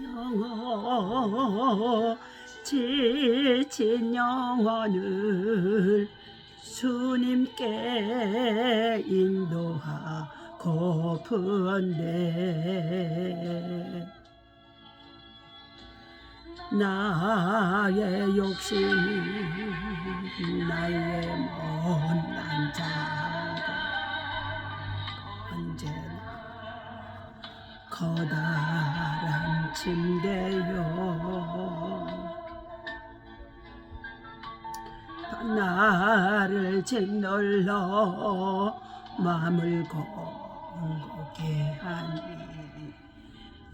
영혼 지친 영혼을 주님께 인도하고픈데 나의 욕심이 나의 못난 자가 언제나 커다란 침대요 나를 짓눌러 마음을 공고게 하니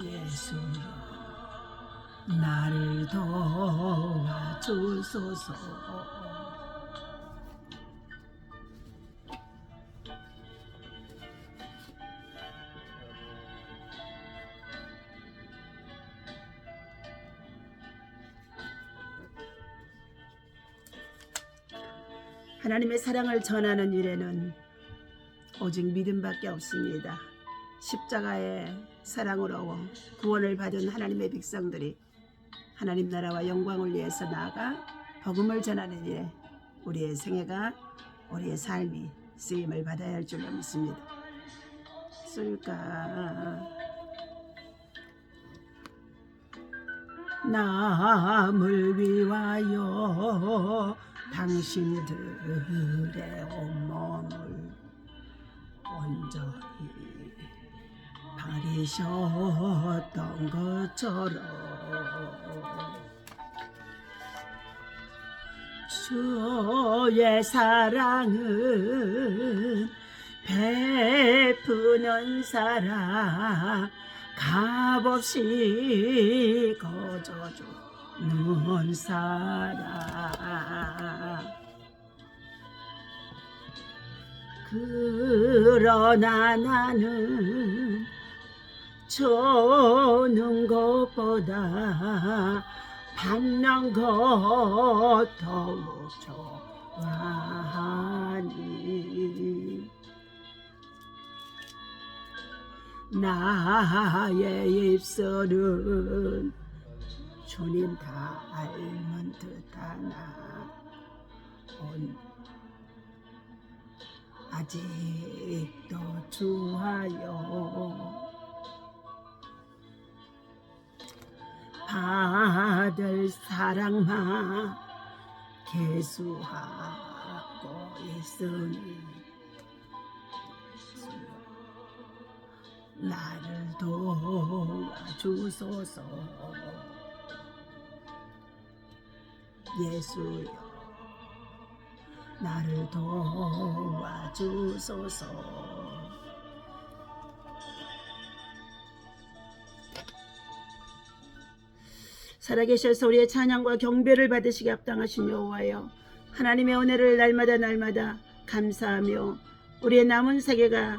예수여 나를 도와주소서. 하나님의 사랑을 전하는 일에는 오직 믿음밖에 없습니다. 십자가의 사랑으로 구원을 받은 하나님의 백성들이 하나님 나라와 영광을 위해서 나아가 복음을 전하는 일에 우리의 생애가 우리의 삶이 쓰임을 받아야 할 줄로 믿습니다. 쓸까 남을 위하여 당신들의 온몸을 온전히 버리셨던 것처럼 주의 사랑은 베푸는 사랑 값없이 거저주는 사랑 그러나 나는 주는 것보다 받는 것 더욱 좋아하니 나의 입술은 주님 닮은 듯하나 아직도 주하여 받을 사랑만 계수하고 있으니 나를 도와주소서. 예수여 나를 도와주소서. 살아계셔서 우리의 찬양과 경배를 받으시기 합당하신 여호와여 하나님의 은혜를 날마다 감사하며 우리의 남은 세계가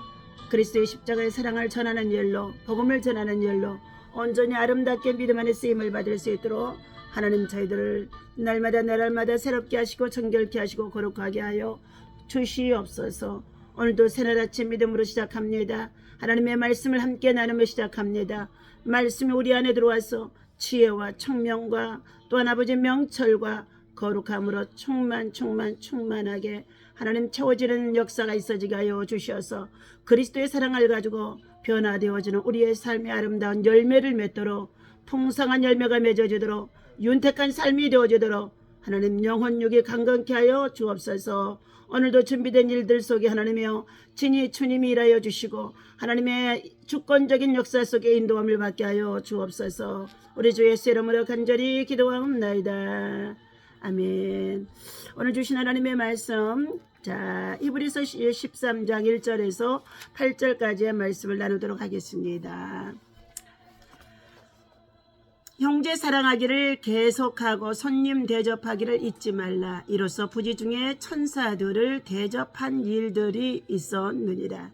그리스도의 십자가의 사랑을 전하는 일로 복음을 전하는 일로 온전히 아름답게 믿음 안에 쓰임을 받을 수 있도록 하나님 저희들을 날마다 새롭게 하시고 정결케 하시고 거룩하게 하여 주시옵소서. 오늘도 새날 아침 믿음으로 시작합니다. 하나님의 말씀을 함께 나누며 시작합니다. 말씀이 우리 안에 들어와서 지혜와 청명과 또한 아버지 명철과 거룩함으로 충만하게 하나님 채워지는 역사가 있어지게 하여 주셔서 그리스도의 사랑을 가지고 변화되어지는 우리의 삶의 아름다운 열매를 맺도록 풍성한 열매가 맺어지도록 윤택한 삶이 되어지도록 하나님 영혼 육이 강건케 하여 주옵소서. 오늘도 준비된 일들 속에 하나님이여 진히 주님이 일하여 주시고 하나님의 주권적인 역사 속에 인도함을 받게 하여 주옵소서. 우리 주 예수 이름으로 간절히 기도하옵나이다. 아멘. 오늘 주신 하나님의 말씀 자 히브리서 13장 1절에서 8절까지의 말씀을 나누도록 하겠습니다. 형제 사랑하기를 계속하고 손님 대접하기를 잊지 말라. 이로써 부지 중에 천사들을 대접한 일들이 있었느니라.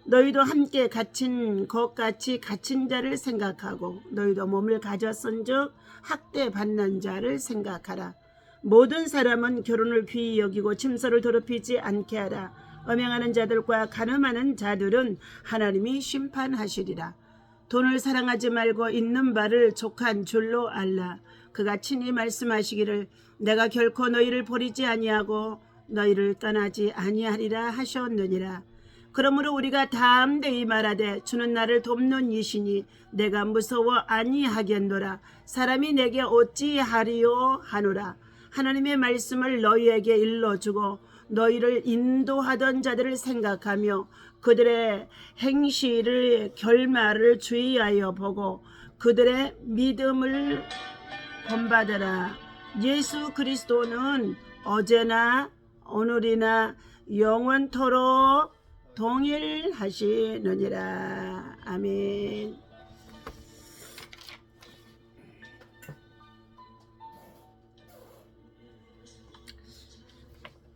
너희도 함께 갇힌 것 같이 갇힌 자를 생각하고 너희도 몸을 가졌은즉 학대받는 자를 생각하라. 모든 사람은 결혼을 귀히 여기고 침소를 더럽히지 않게 하라. 음행하는 자들과 간음하는 자들은 하나님이 심판하시리라. 돈을 사랑하지 말고 있는 바를 족한 줄로 알라. 그가 친히 말씀하시기를 내가 결코 너희를 버리지 아니하고 너희를 떠나지 아니하리라 하셨느니라. 그러므로 우리가 담대히 말하되 주는 나를 돕는 이시니 내가 무서워 아니하겠노라. 사람이 내게 어찌하리요 하노라. 하나님의 말씀을 너희에게 일러주고 너희를 인도하던 자들을 생각하며 그들의 행실을 결말을 주의하여 보고 그들의 믿음을 본받으라. 예수 그리스도는 어제나 오늘이나 영원토록 동일하시느니라. 아멘.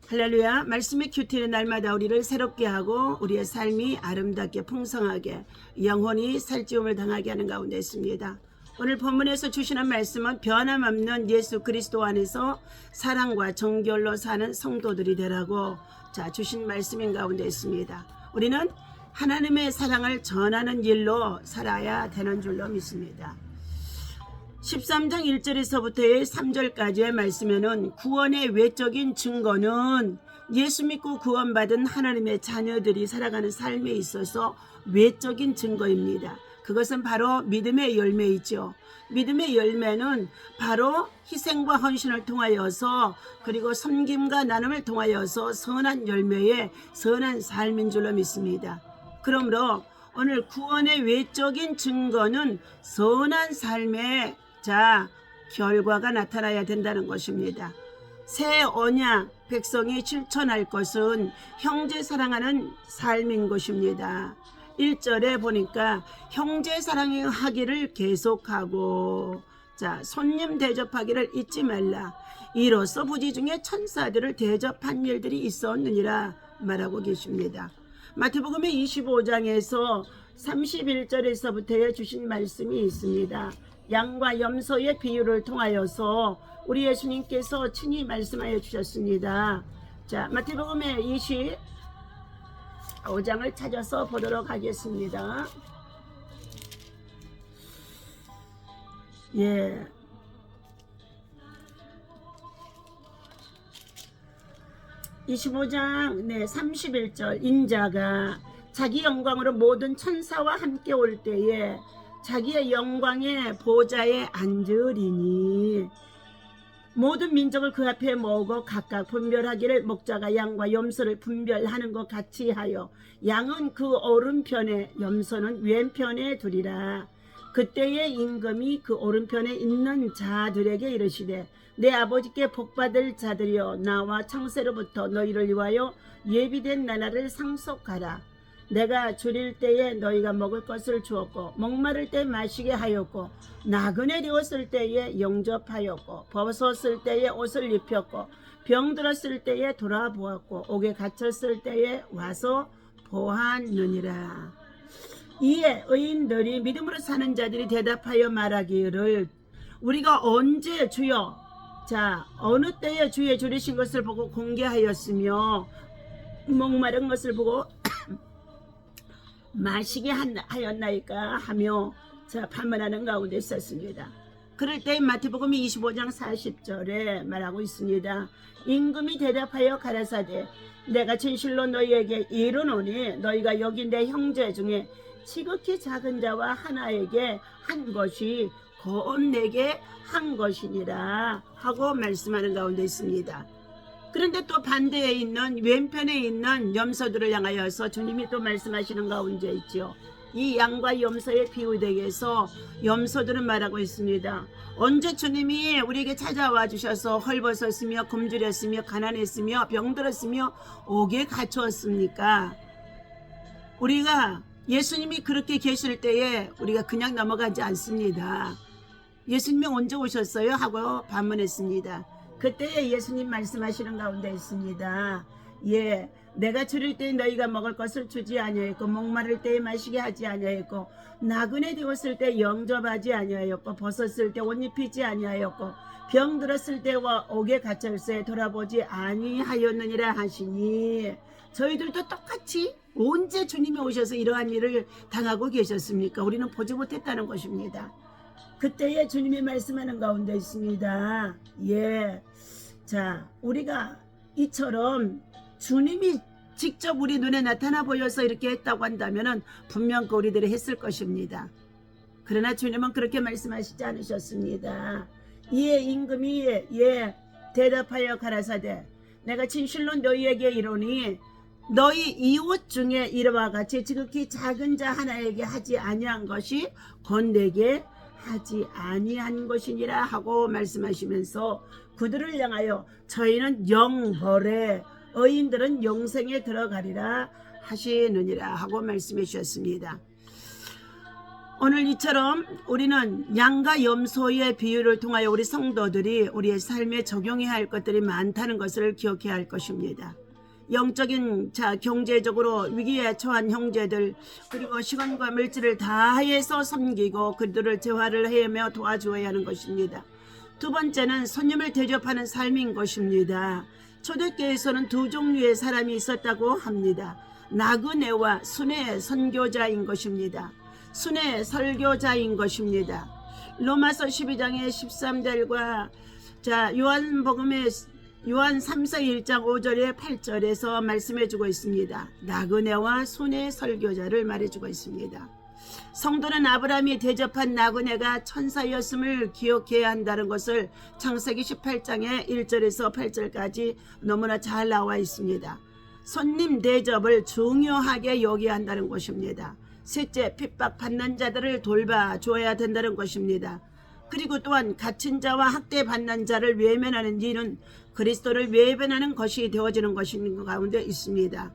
할렐루야. 말씀의 큐티는 날마다 우리를 새롭게 하고 우리의 삶이 아름답게 풍성하게 영혼이 살찌움을 당하게 하는 가운데 있습니다. 오늘 본문에서 주시는 말씀은 변함없는 예수 그리스도 안에서 사랑과 정결로 사는 성도들이 되라고 주신 말씀인 가운데 있습니다. 우리는 하나님의 사랑을 전하는 일로 살아야 되는 줄로 믿습니다. 13장 1절에서부터의 3절까지의 말씀에는 구원의 외적인 증거는 예수 믿고 구원받은 하나님의 자녀들이 살아가는 삶에 있어서 외적인 증거입니다. 그것은 바로 믿음의 열매이죠. 믿음의 열매는 바로 희생과 헌신을 통하여서 그리고 섬김과 나눔을 통하여서 선한 열매의 선한 삶인 줄로 믿습니다. 그러므로 오늘 구원의 외적인 증거는 선한 삶의 결과가 나타나야 된다는 것입니다. 새 언약 백성이 실천할 것은 형제 사랑하는 삶인 것입니다. 1절에 보니까 형제 사랑하기를 계속하고 손님 대접하기를 잊지 말라. 이로써 부지 중에 천사들을 대접한 일들이 있었느니라 말하고 계십니다. 마태복음의 25장에서 31절에서부터 주신 말씀이 있습니다. 양과 염소의 비유를 통하여서 우리 예수님께서 친히 말씀하여 주셨습니다. 마태복음의 25장을 찾아서 보도록 하겠습니다. 25장 31절 인자가 자기 영광으로 모든 천사와 함께 올 때에 자기의 영광의 보좌에 앉으리니 모든 민족을 그 앞에 모으고 각각 분별하기를 목자가 양과 염소를 분별하는 것 같이 하여 양은 그 오른편에 염소는 왼편에 두리라. 그때의 임금이 그 오른편에 있는 자들에게 이르시되 내 아버지께 복받을 자들이여 나와 창세로부터 너희를 위하여 예비된 나라를 상속하라. 내가 줄일 때에 너희가 먹을 것을 주었고 목마를 때 마시게 하였고 나그네 되었을 때에 영접하였고 벗었을 때에 옷을 입혔고 병들었을 때에 돌아보았고 옥에 갇혔을 때에 와서 보았느니라. 이에 의인들이 믿음으로 사는 자들이 대답하여 말하기를 우리가 언제 주여 어느 때에 주의 줄이신 것을 보고 공개하였으며 목마른 것을 보고 마시게 하였나이까 하며 반문하는 가운데 있었습니다. 그럴 때 마태복음 25장 40절에 말하고 있습니다. 임금이 대답하여 가라사대 내가 진실로 너희에게 이르노니 너희가 여기 내 형제 중에 지극히 작은 자와 하나에게 한 것이 곧 내게 한 것이니라 하고 말씀하는 가운데 있습니다. 그런데 또 반대에 있는 왼편에 있는 염소들을 향하여서 주님이 또 말씀하시는 가운데 있죠. 이 양과 염소의 비유대에서 염소들은 말하고 있습니다. 언제 주님이 우리에게 찾아와 주셔서 헐벗었으며 굶주렸으며 가난했으며 병들었으며 옥에 갇혔습니까? 우리가 예수님이 그렇게 계실 때에 우리가 그냥 넘어가지 않습니다. 예수님이 언제 오셨어요? 하고 반문했습니다. 그때 예수님 말씀하시는 가운데 있습니다. 내가 줄일 때 너희가 먹을 것을 주지 아니하였고 목마를 때에 마시게 하지 아니하였고 나그네 되었을 때 영접하지 아니하였고 벗었을 때 옷 입히지 아니하였고 병 들었을 때와 옥에 갇혔을 때 돌아보지 아니하였느니라 하시니 저희들도 똑같이 언제 주님이 오셔서 이러한 일을 당하고 계셨습니까? 우리는 보지 못했다는 것입니다. 그때에 주님이 말씀하는 가운데 있습니다. 예, 자, 우리가 이처럼 주님이 직접 우리 눈에 나타나 보여서 이렇게 했다고 한다면 분명 그 우리들이 했을 것입니다. 그러나 주님은 그렇게 말씀하시지 않으셨습니다. 이에 임금이 대답하여 가라사대 내가 진실로 너희에게 이르노니 너희 이웃 중에 이와 같이 지극히 작은 자 하나에게 하지 아니한 것이 곧 내게 하지 아니한 것이니라 하고 말씀하시면서 그들을 향하여 저희는 영벌에 의인들은 영생에 들어가리라 하시느니라 하고 말씀해 주셨습니다. 오늘 이처럼 우리는 양과 염소의 비유를 통하여 우리 성도들이 우리의 삶에 적용해야 할 것들이 많다는 것을 기억해야 할 것입니다. 영적인 경제적으로 위기에 처한 형제들 그리고 시간과 물질을 다해서 섬기고 그들을 재화를 해며 도와주어야 하는 것입니다. 두 번째는 손님을 대접하는 삶인 것입니다. 초대교회에서는 두 종류의 사람이 있었다고 합니다. 나그네와 순회 선교자인 것입니다. 순회 설교자인 것입니다. 로마서 12장의 13절과 요한복음의 요한 3서 1장 5절에 8절에서 말씀해주고 있습니다. 나그네와 순회 설교자를 말해주고 있습니다. 성도는 아브라함이 대접한 나그네가 천사였음을 기억해야 한다는 것을 창세기 18장의 1절에서 8절까지 너무나 잘 나와 있습니다. 손님 대접을 중요하게 여겨야 한다는 것입니다. 셋째, 핍박받는 자들을 돌봐줘야 된다는 것입니다. 그리고 또한 갇힌 자와 학대받는 자를 외면하는 일은 그리스도를 외면하는 것이 되어지는 것인 가운데 있습니다.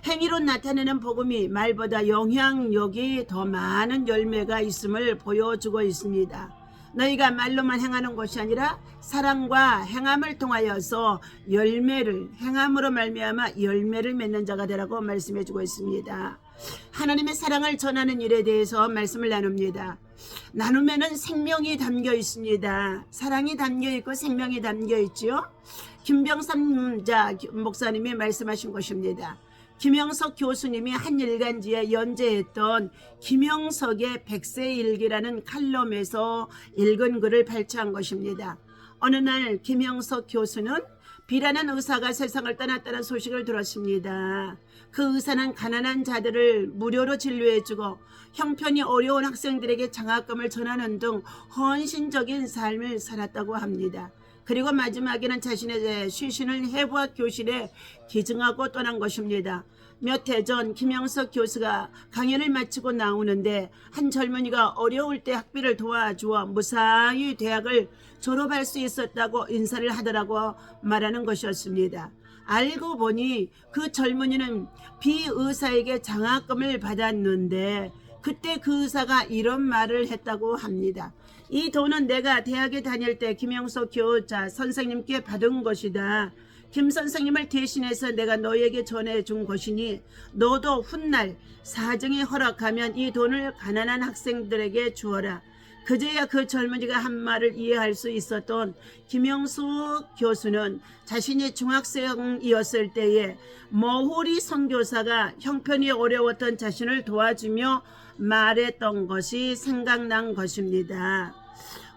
행위로 나타내는 복음이 말보다 영향력이 더 많은 열매가 있음을 보여주고 있습니다. 너희가 말로만 행하는 것이 아니라 사랑과 행함을 통하여서 행함으로 말미암아 열매를 맺는 자가 되라고 말씀해주고 있습니다. 하나님의 사랑을 전하는 일에 대해서 말씀을 나눕니다. 나누면은 생명이 담겨 있습니다. 사랑이 담겨 있고 생명이 담겨 있지요. 김병삼 목사님이 말씀하신 것입니다. 김영석 교수님이 한 일간지에 연재했던 김영석의 백세일기라는 칼럼에서 읽은 글을 발췌한 것입니다. 어느 날 김영석 교수는 비라는 의사가 세상을 떠났다는 소식을 들었습니다. 그 의사는 가난한 자들을 무료로 진료해주고 형편이 어려운 학생들에게 장학금을 전하는 등 헌신적인 삶을 살았다고 합니다. 그리고 마지막에는 자신의 쉬신을 해부학 교실에 기증하고 떠난 것입니다. 몇 해 전 김영석 교수가 강연을 마치고 나오는데 한 젊은이가 어려울 때 학비를 도와주어 무사히 대학을 졸업할 수 있었다고 인사를 하더라고 말하는 것이었습니다. 알고 보니 그 젊은이는 비의사에게 장학금을 받았는데 그때 그 의사가 이런 말을 했다고 합니다. 이 돈은 내가 대학에 다닐 때 김영석 교자 선생님께 받은 것이다. 김 선생님을 대신해서 내가 너에게 전해준 것이니 너도 훗날 사정이 허락하면 이 돈을 가난한 학생들에게 주어라. 그제야 그 젊은이가 한 말을 이해할 수 있었던 김영숙 교수는 자신이 중학생이었을 때에 머호리 선교사가 형편이 어려웠던 자신을 도와주며 말했던 것이 생각난 것입니다.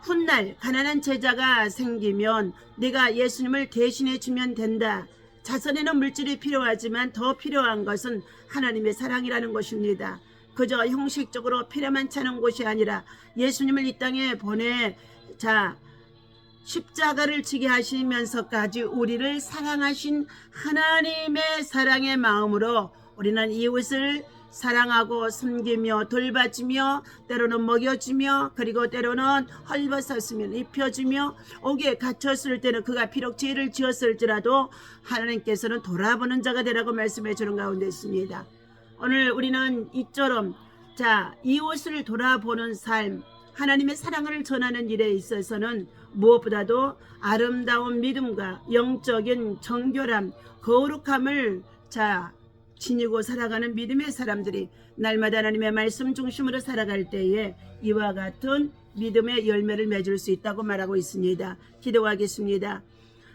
훗날 가난한 제자가 생기면 네가 예수님을 대신해 주면 된다. 자선에는 물질이 필요하지만 더 필요한 것은 하나님의 사랑이라는 것입니다. 그저 형식적으로 필요만 차는 것이 아니라 예수님을 이 땅에 보내 십자가를 지게 하시면서까지 우리를 사랑하신 하나님의 사랑의 마음으로 우리는 이웃을 사랑하고 섬기며 돌봐주며 때로는 먹여주며 그리고 때로는 헐벗었으면 입혀주며 옥에 갇혔을 때는 그가 비록 죄를 지었을지라도 하나님께서는 돌아보는 자가 되라고 말씀해 주는 가운데 있습니다. 오늘 우리는 이처럼 이웃을 돌아보는 삶, 하나님의 사랑을 전하는 일에 있어서는 무엇보다도 아름다운 믿음과 영적인 정결함, 거룩함을 자, 지니고 살아가는 믿음의 사람들이 날마다 하나님의 말씀 중심으로 살아갈 때에 이와 같은 믿음의 열매를 맺을 수 있다고 말하고 있습니다. 기도하겠습니다.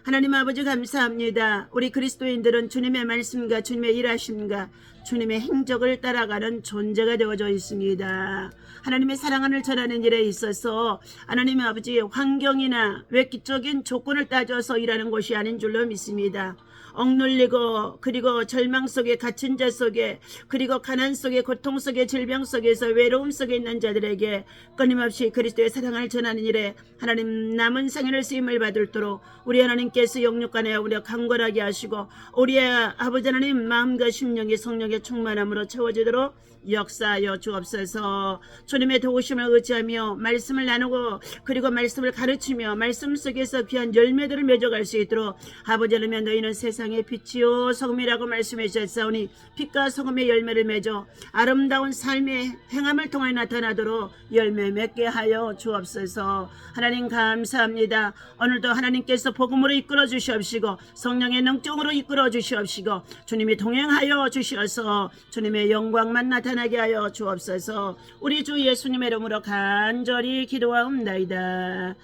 하나님 아버지 감사합니다. 우리 그리스도인들은 주님의 말씀과 주님의 일하심과 주님의 행적을 따라가는 존재가 되어져 있습니다. 하나님의 사랑을 전하는 일에 있어서 하나님 아버지 환경이나 획기적인 조건을 따져서 일하는 것이 아닌 줄로 믿습니다. 억눌리고 그리고 절망 속에 갇힌 자 속에 그리고 가난 속에 고통 속에 질병 속에서 외로움 속에 있는 자들에게 끊임없이 그리스도의 사랑을 전하는 일에 하나님 남은 생애를 쓰임을 받을도록 우리 하나님께서 영육간에 우리가 강건하게 하시고 우리의 아버지 하나님 마음과 심령이 성령의 충만함으로 채워지도록 역사하여 주옵소서. 주님의 도우심을 의지하며 말씀을 나누고 그리고 말씀을 가르치며 말씀 속에서 귀한 열매들을 맺어갈 수 있도록 아버지 하나님 너희는 세상의 빛이요 소금이라고 말씀해 주셨사오니 빛과 소금의 열매를 맺어 아름다운 삶의 행함을 통해 나타나도록 열매 맺게 하여 주옵소서. 하나님 감사합니다. 오늘도 하나님께서 복음으로 이끌어 주시옵시고 성령의 능력으로 이끌어 주시옵시고 주님이 동행하여 주시어서 주님의 영광만 나타나게 하여 주옵소서. 우리 주 예수님의 이름으로 간절히 기도하옵나이다.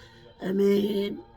아멘.